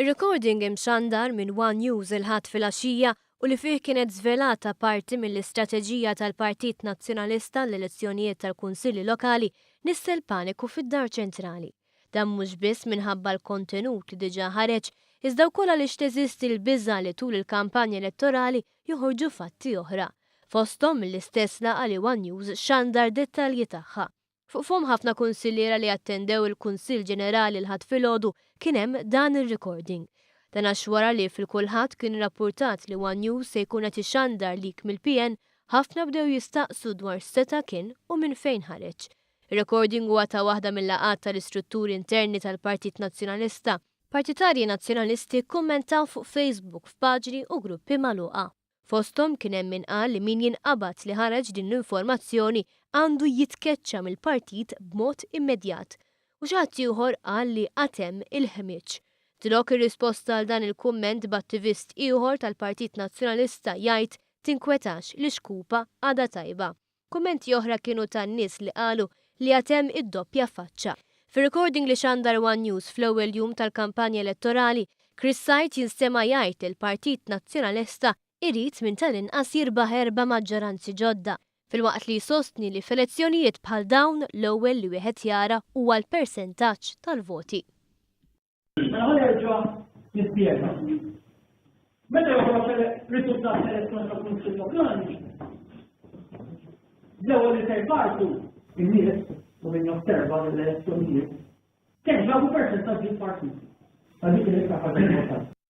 Ir-recording imxandar minn One News il-ħadd fil-għaxija u li fih kienet żvelata parti mill-istrateġija tal-Partit Nazzjonalista l-elezzjonijiet tal-Kunsilli Lokali nissel paniku fid-Dar Ċentrali. Dan mhux biss minħabba l-kontenut li diġà ħareġ, iżda wkoll għaliex teżisti l-biża' li tul il-kampanja elettorali joħorġu fatti oħra. Fosthom mill-istess laqgħa li One News xandar dettalji tagħha. Fuqhom ħafna kunsilliera li attendew il-Kunsill Ġenerali l-ħadd filgħodu kien hemm dan ir-recording. Dan għax wara li fil-kulħadd kien irrappurtat li One News se jkun qed ixandar lik mill-PN, ħafna bdew jistaqsu dwar x'seta' kien u minn fejn ħareġ. Ir-recording huwa ta' waħda mill-laqgħat tal-istrutturi interni tal-Partit Nazzjonalista. Partitarji Nazzjonalisti kkummentaw fuq Facebook f'paġni u gruppi magħluqa. Fosthom kien hemm min qal li min jinqabad li ħareġ din l-informazzjoni għandu jitkeċċa mill-partit b'mod immedjat. U xi ħadd ieħor qal li qatt hemm il-ħmieġ. Tlok ir-risposta għal dan il-kumment b'attivist ieħor tal-Partit Nazzjonalista jgħid tinkwetax li xkupa għadha tajba. Kummenti oħra kienu tan-nies li qalu li qatt hemm id-doppja faċċa. Fir-recording li xandar One News fl-ewwel jum tal-kampanja elettorali, Chris Sajt jinstema' jgħid il-Partit Nazzjonalista irid minn tal-inqas jirbaħ 4 maġġoranzi ġodda, filwaqt li jsostni li f'elezzjonijiet bħal dawn l-ewwel li wieħed jara huwa l-persentaġġ tal-voti. Ħanerġa' nispjega. Meta joħroġ ir-riżultat tal-elezzjoni tal-Kunsill Lokali, l-ewwel li se jpartu in-nies u min josserva l-elezzjonijiet kemm ġabu persentaġġi l-partit. Għal dik li